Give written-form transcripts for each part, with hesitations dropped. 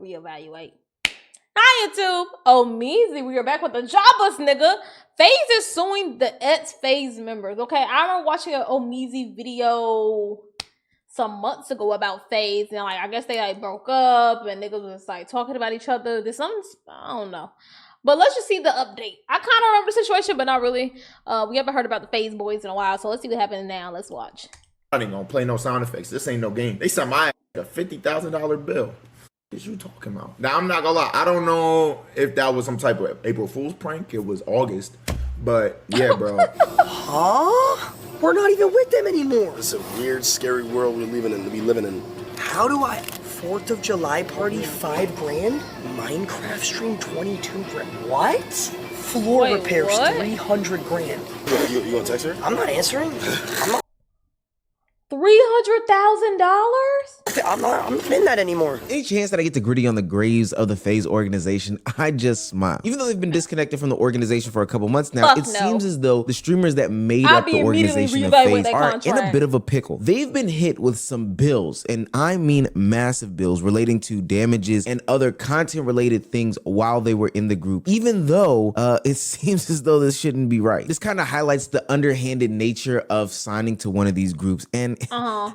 reevaluate. Hi YouTube, Meezy. We are back with the jobless nigga. FaZe is suing the Ex-Faze members. Okay, I remember watching an Meezy video some months ago about FaZe, and like I guess they like broke up and niggas was like talking about each other. There's something, I don't know. But let's just see the update. I kind of remember the situation, but not really. We haven't heard about the FaZe boys in a while, so let's see what happened now. Let's watch. I ain't gonna play no sound effects. This ain't no game. They sent my ass a $50,000 bill. What you talking about? Now, I'm not gonna lie. I don't know if that was some type of April Fool's prank. It was August. But, yeah, bro. Huh? We're not even with them anymore. It's a weird, scary world we living in. How do I... 4th of July party, 5 grand? Minecraft stream, 22 grand. What? Floor Wait, repairs, what? 300 grand. You gonna text her? I'm not answering. $300,000? I'm not in that anymore. Any chance that I get to gritty on the graves of the FaZe organization, I just smile. Even though they've been disconnected from the organization for a couple months now, it seems as though the streamers that made up the organization of FaZe are in a bit of a pickle. They've been hit with some bills, and I mean massive bills relating to damages and other content-related things while they were in the group, even though it seems as though this shouldn't be right. This kind of highlights the underhanded nature of signing to one of these groups, and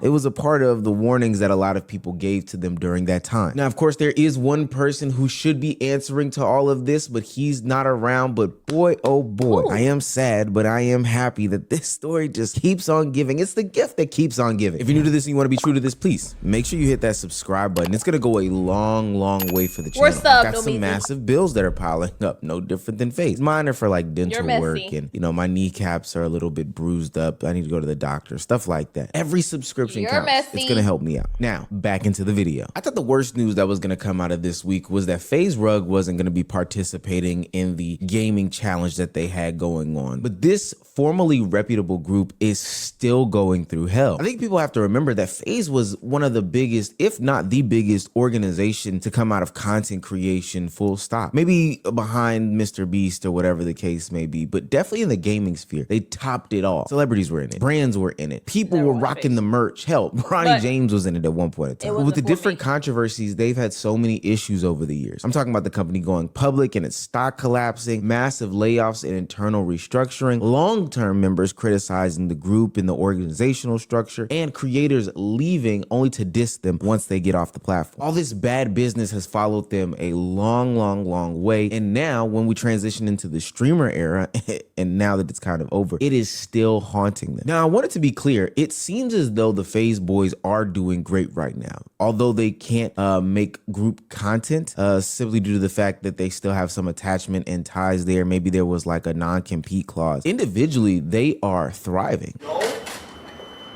it was a part of the warnings that a lot of people gave to them during that time. Now, of course, there is one person who should be answering to all of this, but he's not around. But boy, oh boy, I am sad, but I am happy that this story just keeps on giving. It's the gift that keeps on giving. If you're new to this and you want to be true to this, please make sure you hit that subscribe button. It's going to go a long, long way for the channel. I've got some massive bills that are piling up, no different than FaZe. Mine are for like dental work, and you know, my kneecaps are a little bit bruised up. I need to go to the doctor, stuff like that. Every subscription counts. It's gonna help me out. Now, back into the video. I thought the worst news that was gonna come out of this week was that FaZe Rug wasn't gonna be participating in the gaming challenge that they had going on. But this formerly reputable group is still going through hell. I think people have to remember that FaZe was one of the biggest, if not the biggest organization to come out of content creation, full stop. Maybe behind Mr. Beast or whatever the case may be, but definitely in the gaming sphere. They topped it all. Celebrities were in it. Brands were in it. People were rocking the merch. Hell, Ronnie James was in it at one point in time. But with the different controversies, they've had so many issues over the years. I'm talking about the company going public and its stock collapsing, massive layoffs and internal restructuring, long-term members criticizing the group and the organizational structure, and creators leaving only to diss them once they get off the platform. All this bad business has followed them a long, long, long way. And now when we transition into the streamer era, and now that it's kind of over, it is still haunting them. Now, I want it to be clear, it seems as though the FaZe boys are doing great right now, although they can't make group content simply due to the fact that they still have some attachment and ties there. Maybe there was like a non-compete clause. Individually, they are thriving.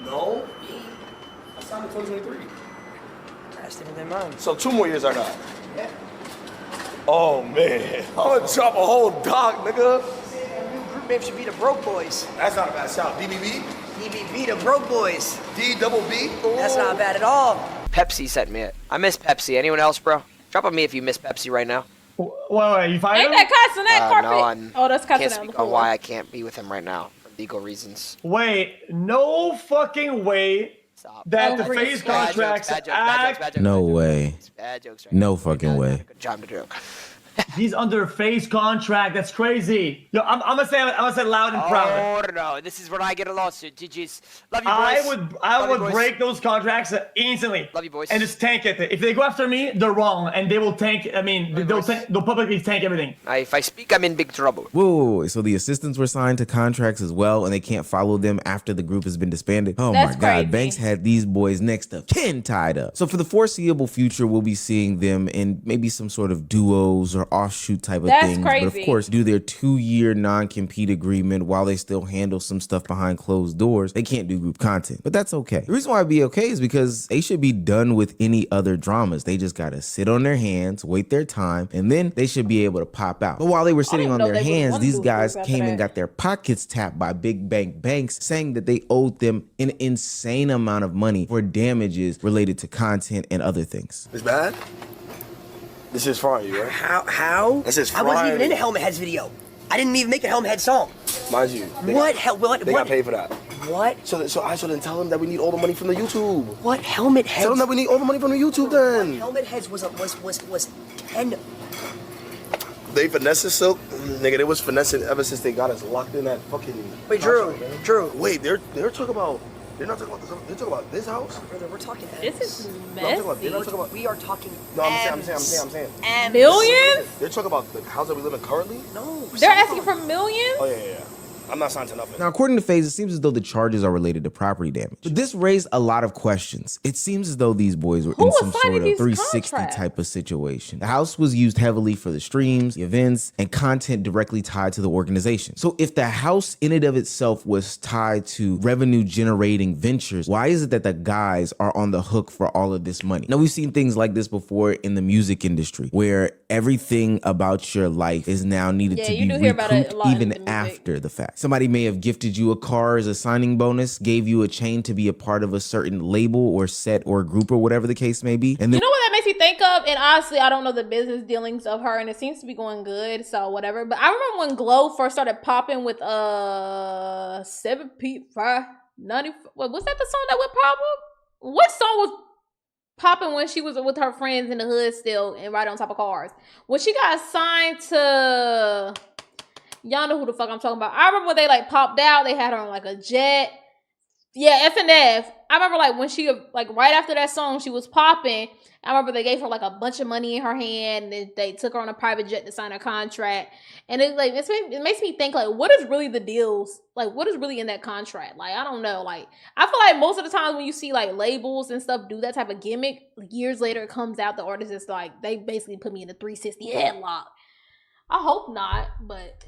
No. I signed in 2023. That's different than mine. So 2 more years are not. Yeah. Oh man, I'm gonna drop a whole doc, nigga. New group name should be the Broke Boys. That's not a bad sound. DBB? DBB, the Broke Boys. D-double-B? That's not bad at all. Pepsi sent me it. I miss Pepsi. Anyone else, bro? Drop on me if you miss Pepsi right now. Wait, you find Ain't him? that Castanet carpet? No, Oh, that's can't Castanet. speak on why I can't be with him right now for legal reasons. Wait, no fucking way Stop. that the Oh, FaZe Bad contracts jokes, bad jokes. No way. Bad jokes right No now. fucking way. Good job to joke. He's under FaZe contract. That's crazy. Yo, I'm gonna say loud and proud. Oh no, this is where I get a lawsuit. GG's. Love you, boys. I would boys. break those contracts instantly. Love you, boys. And just tank it. If they go after me, they're wrong, and they will tank. I mean, they'll publicly tank everything. If I speak, I'm in big trouble. Whoa, so the assistants were signed to contracts as well, and they can't follow them after the group has been disbanded? Oh That's my God, crazy. Banks had these boys next to kin tied up. So for the foreseeable future, we'll be seeing them in maybe some sort of duos or offshoot type of That's things. crazy. But of course, do their 2-year non-compete agreement while they still handle some stuff behind closed doors. They can't do group content, but that's okay. The reason why it'd be okay is because they should be done with any other dramas. They just gotta sit on their hands, wait their time, and then they should be able to pop out. But while they were sitting on know their they would hands, wanna these do guys group after came and that. got their pockets tapped by big bank banks, saying that they owed them an insane amount of money for damages related to content and other things. It's bad? This is frying you, right? How? This is I wasn't even frying. in the Helmet Heads video. I didn't even make a Helmet Head song. Mind you. What? They got paid for that. What? So I shouldn't tell them that we need all the money from the YouTube. What? Helmet Heads? Tell them that we need all the money from the YouTube then. Helmet Heads was 10. They finessing Silk? Nigga, they was finessing ever since they got us locked in that fucking... Wait, Drew. Wait, they're talking about... They're not talking about this. They're talking about this house? Brother, we're talking This is No, messy. We are talking No, I'm saying. Millions? They're talking about the house that we live in currently? No. They're asking for millions? Oh, yeah. I'm not signed to nothing. Now, according to FaZe, it seems as though the charges are related to property damage. But this raised a lot of questions. It seems as though these boys were in some sort of 360 type of situation. The house was used heavily for the streams, the events, and content directly tied to the organization. So if the house in and of itself was tied to revenue generating ventures, why is it that the guys are on the hook for all of this money? Now, we've seen things like this before in the music industry, where everything about your life is now needed to be recouped even after the fact. Somebody may have gifted you a car as a signing bonus, gave you a chain to be a part of a certain label or set or group or whatever the case may be. And then, you know what that makes me think of? And honestly, I don't know the business dealings of her, and it seems to be going good, so whatever. But I remember when Glow first started popping with 7P590. What was that the song that would pop up? What song was popping when she was with her friends in the hood still and right on top of cars? When she got signed to... Y'all know who the fuck I'm talking about. I remember when they like popped out, they had her on like a jet. Yeah, F&F. I remember like when she, like right after that song, she was popping. I remember they gave her like a bunch of money in her hand, and they took her on a private jet to sign a contract. And it like it makes me think like, what is really the deals? Like, what is really in that contract? Like, I don't know. Like, I feel like most of the times when you see like labels and stuff do that type of gimmick, years later it comes out the artist is like, they basically put me in a 360 headlock. I hope not, but...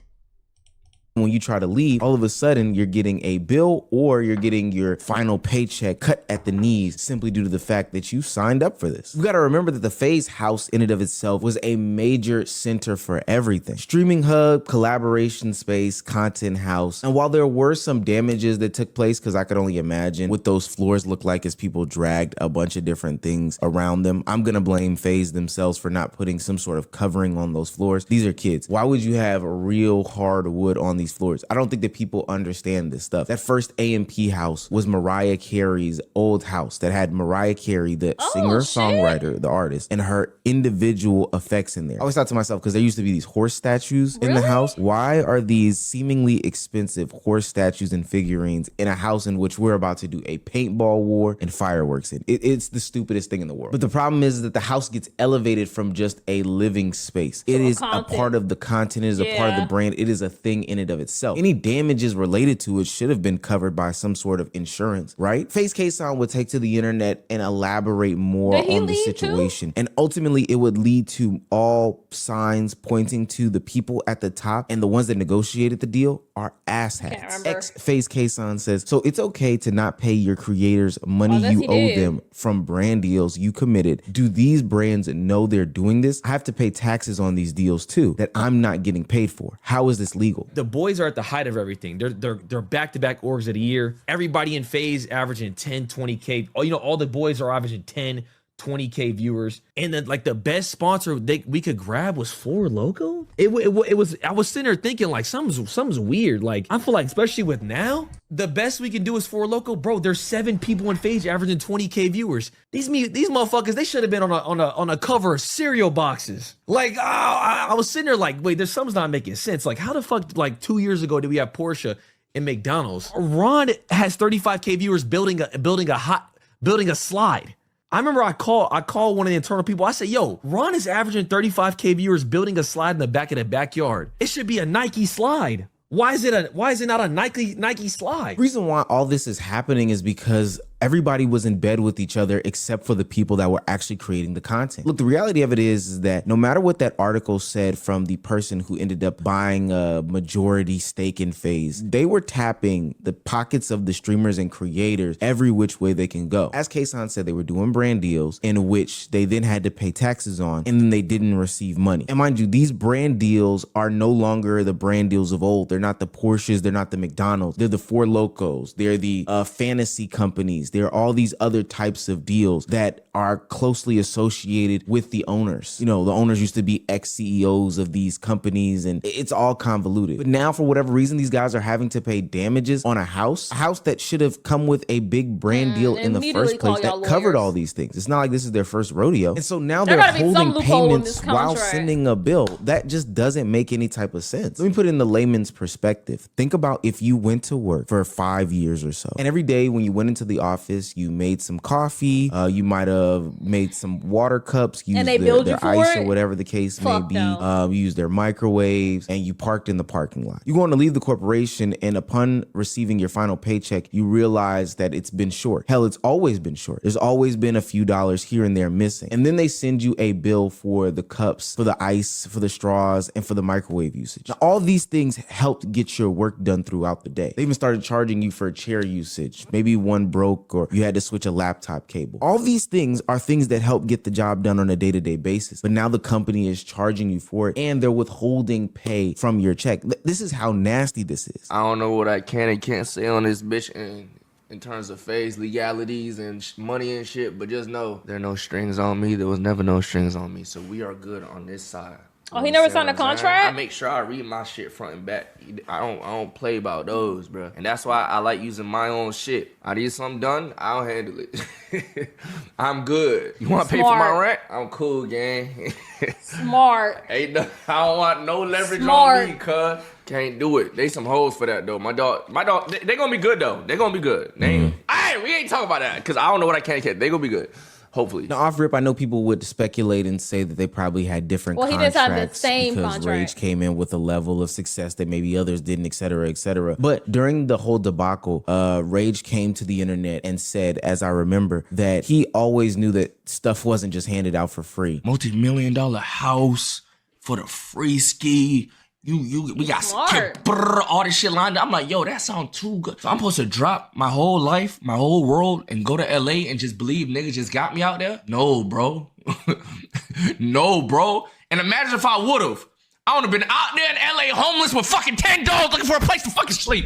when you try to leave, all of a sudden you're getting a bill or you're getting your final paycheck cut at the knees simply due to the fact that you signed up for this. You got to remember that the FaZe house in and of itself was a major center for everything. Streaming hub, collaboration space, content house. And while there were some damages that took place, because I could only imagine what those floors look like as people dragged a bunch of different things around them, I'm going to blame FaZe themselves for not putting some sort of covering on those floors. These are kids. Why would you have real hard wood on these floors? I don't think that people understand this stuff. That first A&P house was Mariah Carey's old house that had Mariah Carey, the singer, songwriter, the artist, and her individual effects in there. I always thought to myself, because there used to be these horse statues in the house, why are these seemingly expensive horse statues and figurines in a house in which we're about to do a paintball war and fireworks in? It's the stupidest thing in the world. But the problem is that the house gets elevated from just a living space. It is a part of the content, it is a part of the brand, it is a thing in and of itself. Any damages related to it should have been covered by some sort of insurance, right? FaZe K-San would take to the internet and elaborate more on the situation. And ultimately, it would lead to all signs pointing to the people at the top, and the ones that negotiated the deal are asshats. Ex-Faze K-San says, so it's okay to not pay your creators money you owe them from brand deals you committed. Do these brands know they're doing this? I have to pay taxes on these deals too that I'm not getting paid for. How is this legal? The boys are at the height of everything. They're back-to-back orgs of the year. Everybody in FaZe averaging 10, 20K. Oh, you know, all the boys are averaging 10, 20K viewers. And then like the best sponsor we could grab was Four Loko. It was, I was sitting there thinking like something's weird. Like I feel like, especially with now, the best we can do is Four Loko. Bro, there's 7 people in FaZe averaging 20K viewers. These motherfuckers, they should have been on a cover of cereal boxes. Like I was sitting there like, wait, there's something's not making sense. Like how the fuck, like 2 years ago did we have Porsche and McDonald's? Ron has 35K viewers building a slide. I remember I called one of the internal people. I said, yo, Ron is averaging 35K viewers building a slide in the back of the backyard. It should be a Nike slide. Why is it not a Nike slide? The reason why all this is happening is because everybody was in bed with each other except for the people that were actually creating the content. Look, the reality of it is that no matter what that article said from the person who ended up buying a majority stake in FaZe, they were tapping the pockets of the streamers and creators every which way they can go. As K-San said, they were doing brand deals in which they then had to pay taxes on, and then they didn't receive money. And mind you, these brand deals are no longer the brand deals of old. They're not the Porsches, they're not the McDonald's, they're the Four Locos, they're the fantasy companies, There are all these other types of deals that are closely associated with the owners. You know, the owners used to be ex-CEOs of these companies, and it's all convoluted. But now, for whatever reason, these guys are having to pay damages on a house that should have come with a big brand deal in the first place that covered all these things. It's not like this is their first rodeo. And so now they're holding payments while sending a bill. That just doesn't make any type of sense. Let me put it in the layman's perspective. Think about if you went to work for 5 years or so, and every day when you went into the office, you made some coffee, you might have made some water cups, used their ice or whatever the case may be, you used their microwaves, and you parked in the parking lot. You want to leave the corporation, and upon receiving your final paycheck, you realize that it's been short. Hell, it's always been short. There's always been a few dollars here and there missing. And then they send you a bill for the cups, for the ice, for the straws, and for the microwave usage. Now, all these things helped get your work done throughout the day. They even started charging you for chair usage. Maybe one broke or you had to switch a laptop cable. All these things are things that help get the job done on a day-to-day basis. But now the company is charging you for it, and they're withholding pay from your check. This is how nasty this is. I don't know what I can and can't say on this bitch in terms of Faze legalities and money and shit, but just know there are no strings on me. There was never no strings on me, so we are good on this side. Oh, he never signed a contract? I make sure I read my shit front and back. I don't play about those, bro. And that's why I like using my own shit. I need something done, I'll handle it. I'm good. You want to pay for my rent? I'm cool, gang. Smart. I don't want no leverage on me, cuz. Can't do it. They some hoes for that, though. My dog, they gonna be good, though. They gonna be good. We ain't talking about that, because I don't know what I can and can't. They gonna be good. Hopefully. Now, off rip, I know people would speculate and say that they probably had different contracts. Well, he didn't have the same because Rage came in with a level of success that maybe others didn't, et cetera, et cetera. But during the whole debacle, Rage came to the internet and said, as I remember, that he always knew that stuff wasn't just handed out for free. Multi-million-dollar house for the free ski. We got all this shit lined up. I'm like, yo, that sounds too good. So I'm supposed to drop my whole life, my whole world, and go to LA and just believe niggas just got me out there? No, bro. No, bro. And imagine if I would've. I would've been out there in LA homeless with fucking 10 dogs looking for a place to fucking sleep.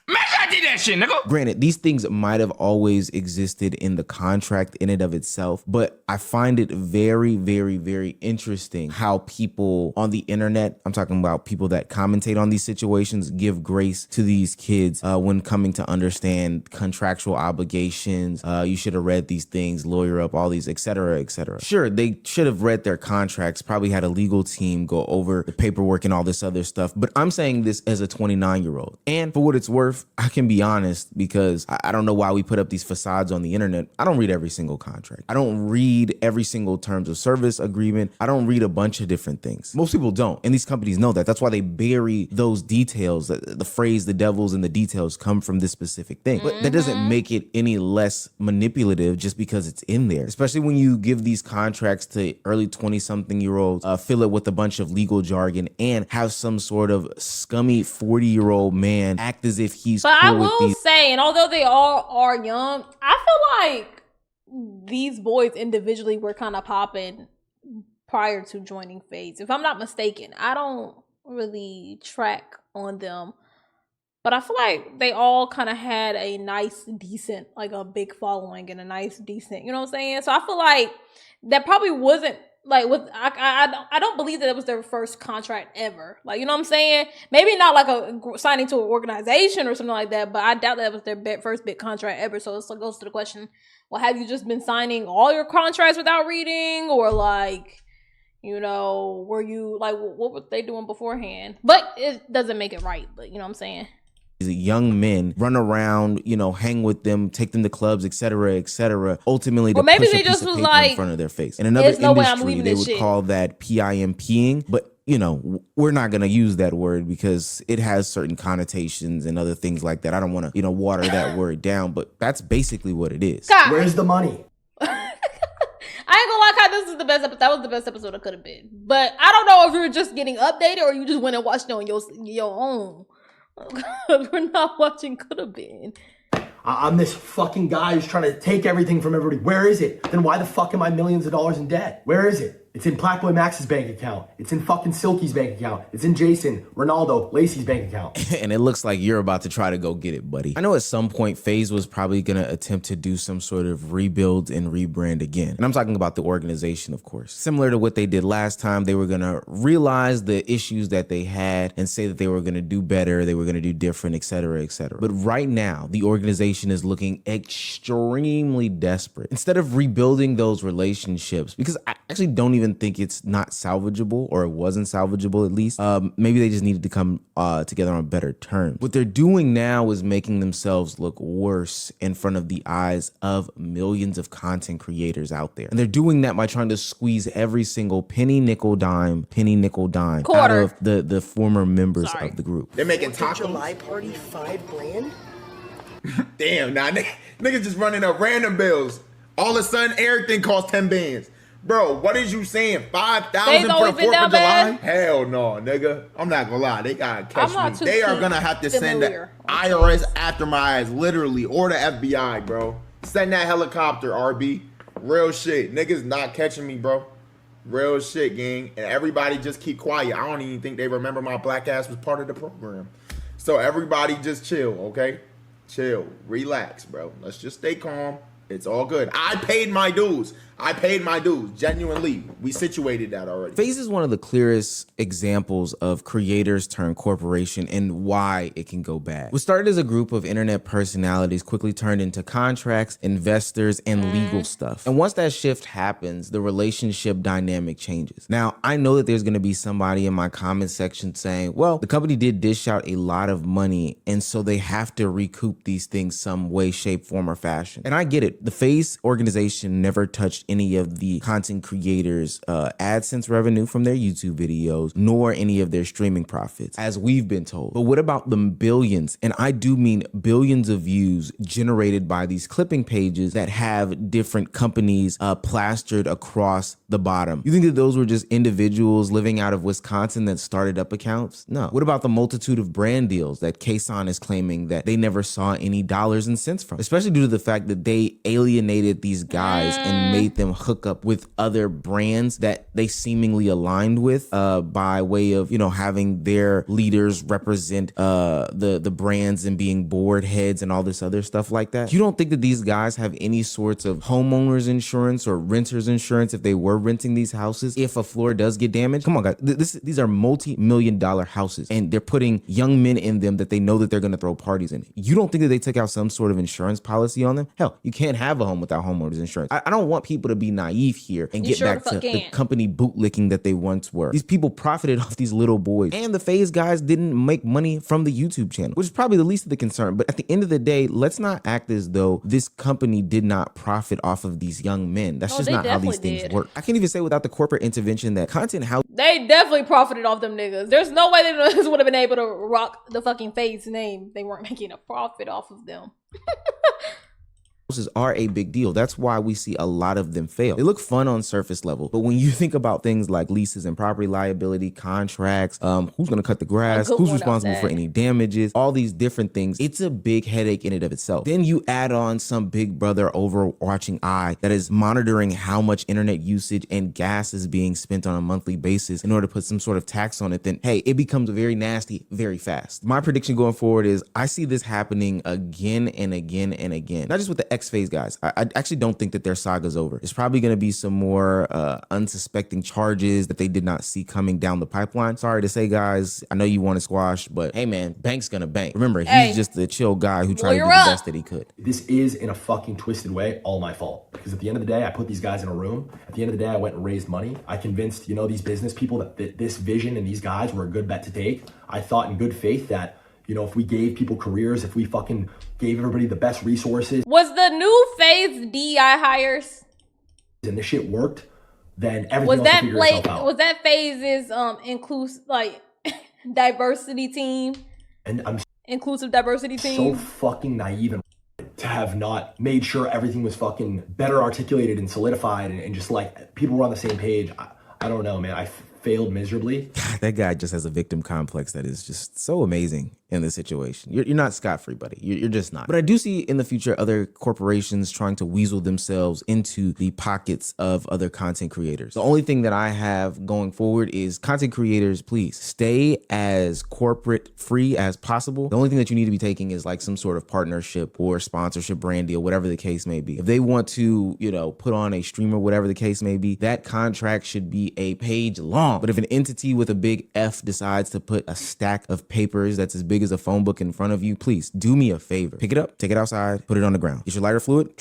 Imagine I did that shit, nigga. Granted, these things might have always existed in the contract in and of itself, but I find it very, very, very interesting how people on the internet, I'm talking about people that commentate on these situations, give grace to these kids when coming to understand contractual obligations. You should have read these things, lawyer up, all these, et cetera, et cetera. Sure, they should have read their contracts, probably had a legal team go over the paperwork and all this other stuff, but I'm saying this as a 29-year-old. And for what it's worth, I can be honest, because I don't know why we put up these facades on the internet. I don't read every single contract. I don't read every single terms of service agreement. I don't read a bunch of different things. Most people don't, and these companies know that. That's why they bury those details. The phrase, the devil's in the details, come from this specific thing. But that doesn't make it any less manipulative just because it's in there, especially when you give these contracts to early 20-something-year-olds, fill it with a bunch of legal jargon, and have some sort of scummy 40-year-old man act as if he's But I will say, and although they all are young, I feel like these boys individually were kind of popping prior to joining Faze. If I'm not mistaken, I don't really track on them, but I feel like they all kind of had a nice, decent, like a big following and a nice, decent, you know what I'm saying? So I feel like that probably wasn't like with I don't believe that it was their first contract ever. Like, you know what I'm saying? Maybe not like a signing to an organization or something like that, but I doubt that was their first big contract ever. So it goes to the question, well, have you just been signing all your contracts without reading, or like, you know, were you like, what were they doing beforehand? But it doesn't make it right. But you know what I'm saying? Young men run around, you know, hang with them, take them to clubs, etc., etc. Ultimately, to maybe push they a piece just of was paper like, in front of their face. In another industry, they would call that PIMPing, but you know, we're not gonna use that word because it has certain connotations and other things like that. I don't want to, you know, water that word down, but that's basically what it is. God. Where's the money? I ain't gonna lie, this is the best episode. That was the best episode it could have been. But I don't know if you were just getting updated or you just went and watched it on your own. We're not watching could have been. I'm this fucking guy who's trying to take everything from everybody. Where is it? Then why the fuck am I millions of dollars in debt? Where is it? It's in Blackboy Max's bank account. It's in fucking Silky's bank account. It's in Jason, Ronaldo, Lacey's bank account. And it looks like you're about to try to go get it, buddy. I know at some point FaZe was probably gonna attempt to do some sort of rebuild and rebrand again. And I'm talking about the organization, of course. Similar to what they did last time, they were gonna realize the issues that they had and say that they were gonna do better, they were gonna do different, etc., etc. But right now, the organization is looking extremely desperate. Instead of rebuilding those relationships, because I actually don't even think it's not salvageable, or it wasn't salvageable at least. Maybe they just needed to come together on better terms. What they're doing now is making themselves look worse in front of the eyes of millions of content creators out there. And they're doing that by trying to squeeze every single penny, nickel, dime out of the former members of the group. They're making tacos. July party, $5 grand? Damn, nah, niggas just running up random bills. All of a sudden, everything costs 10 bands. Bro, what is you saying? 5,000 for the 4th of July? Hell no, nigga. I'm not gonna lie. They gotta catch me. They are gonna have to send the IRS after my ass, literally, or the FBI, bro. Send that helicopter, RB. Real shit. Niggas not catching me, bro. Real shit, gang. And everybody just keep quiet. I don't even think they remember my black ass was part of the program. So everybody just chill, okay? Chill. Relax, bro. Let's just stay calm. It's all good. I paid my dues. Genuinely. We situated that already. FaZe is one of the clearest examples of creators turned corporation and why it can go bad. What started as a group of internet personalities quickly turned into contracts, investors, and legal stuff. And once that shift happens, the relationship dynamic changes. Now, I know that there's going to be somebody in my comment section saying, well, the company did dish out a lot of money, and so they have to recoup these things some way, shape, form, or fashion. And I get it. The FaZe organization never touched any of the content creators' AdSense revenue from their YouTube videos, nor any of their streaming profits, as we've been told. But what about the billions, and I do mean billions of views generated by these clipping pages that have different companies plastered across the bottom? You think that those were just individuals living out of Wisconsin that started up accounts? No. What about the multitude of brand deals that Kson is claiming that they never saw any dollars and cents from? Especially due to the fact that they alienated these guys and made them hook up with other brands that they seemingly aligned with by way of, you know, having their leaders represent the brands and being board heads and all this other stuff like that. You don't think that these guys have any sorts of homeowners insurance or renters insurance if they were renting these houses if a floor does get damaged? Come on, guys. These are multi-million-dollar houses, and they're putting young men in them that they know that they're going to throw parties in. You don't think that they took out some sort of insurance policy on them? Hell, you can't have a home without homeowners insurance. I don't want people to be naive here and get back to the company bootlicking that they once were. These people profited off these little boys, and the FaZe guys didn't make money from the YouTube channel, which is probably the least of the concern. But at the end of the day, let's not act as though this company did not profit off of these young men. That's just not how these things work. I can't even say without the corporate intervention that content house. They definitely profited off them niggas. There's no way they would have been able to rock the fucking FaZe name. They weren't making a profit off of them. Are a big deal. That's why we see a lot of them fail. They look fun on surface level, but when you think about things like leases and property liability, contracts, who's going to cut the grass, who's responsible for any damages, all these different things, it's a big headache in and of itself. Then you add on some big brother overarching eye that is monitoring how much internet usage and gas is being spent on a monthly basis in order to put some sort of tax on it. Then hey, it becomes very nasty very fast. My prediction going forward is I see this happening again and again and again, not just with the Ex-Faze guys. I actually don't think that their saga's over. It's probably going to be some more unsuspecting charges that they did not see coming down the pipeline. Sorry to say, guys, I know you want to squash, but hey, man, bank's gonna bank. Remember, he's just the chill guy who tried to do the best that he could. This is, in a fucking twisted way, all my fault. Because at the end of the day, I put these guys in a room. At the end of the day, I went and raised money. I convinced, you know, these business people that this vision and these guys were a good bet to take. I thought in good faith that, you know, if we gave people careers, if we fucking gave everybody the best resources. Was the new FaZe DEI hires? And this shit worked, then everything else will figure itself out. Was that FaZe's inclusive, like, diversity team? And I'm inclusive diversity team. So fucking naive and to have not made sure everything was fucking better articulated and solidified and just like people were on the same page. I don't know, man. I failed miserably. That guy just has a victim complex that is just so amazing in this situation. You're not scot-free, buddy. You're just not. But I do see in the future other corporations trying to weasel themselves into the pockets of other content creators. The only thing that I have going forward is content creators, please stay as corporate free as possible. The only thing that you need to be taking is like some sort of partnership or sponsorship brand deal, whatever the case may be. If they want to, you know, put on a streamer, whatever the case may be, that contract should be a page long. But if an entity with a big F decides to put a stack of papers that's as big as a phone book in front of you, please do me a favor. Pick it up, take it outside, put it on the ground. Get your lighter fluid,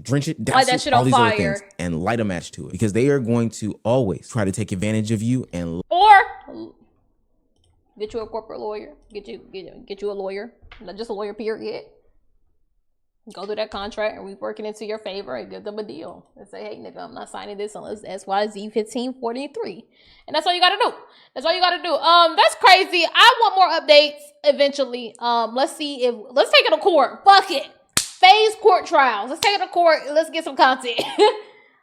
drench it, douse that it, shit all on these fire. other things, and light a match to it, because they are going to always try to take advantage of you and or get you a corporate lawyer. Get you a lawyer, not just a lawyer. Period. Go through that contract and we working into your favor and give them a deal and say, hey, nigga, I'm not signing this unless XYZ 1543. And that's all you gotta do. That's all you gotta do. That's crazy. I want more updates eventually. Let's take it to court. Fuck it. FaZe court trials. Let's take it to court and let's get some content.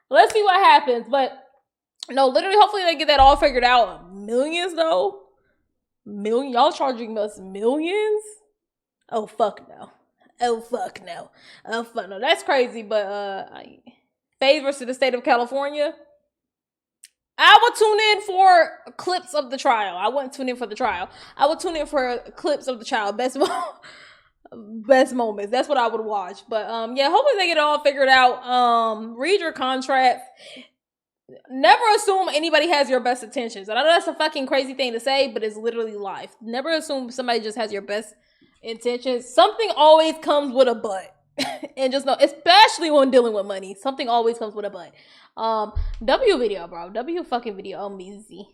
Let's see what happens. But no, literally, hopefully they get that all figured out. Millions though. Y'all charging us millions? Oh fuck no. Oh fuck no. Oh fuck no. That's crazy, but FaZe versus the state of California. I would tune in for clips of the trial. I wouldn't tune in for the trial. I would tune in for clips of the trial. Best moments. That's what I would watch. But yeah, hopefully they get it all figured out. Read your contract. Never assume anybody has your best intentions. And I know that's a fucking crazy thing to say, but it's literally life. Never assume somebody just has your best intentions. Something always comes with a but. And just know, especially when dealing with money, something always comes with a but. W video, bro. W fucking video. Amazing.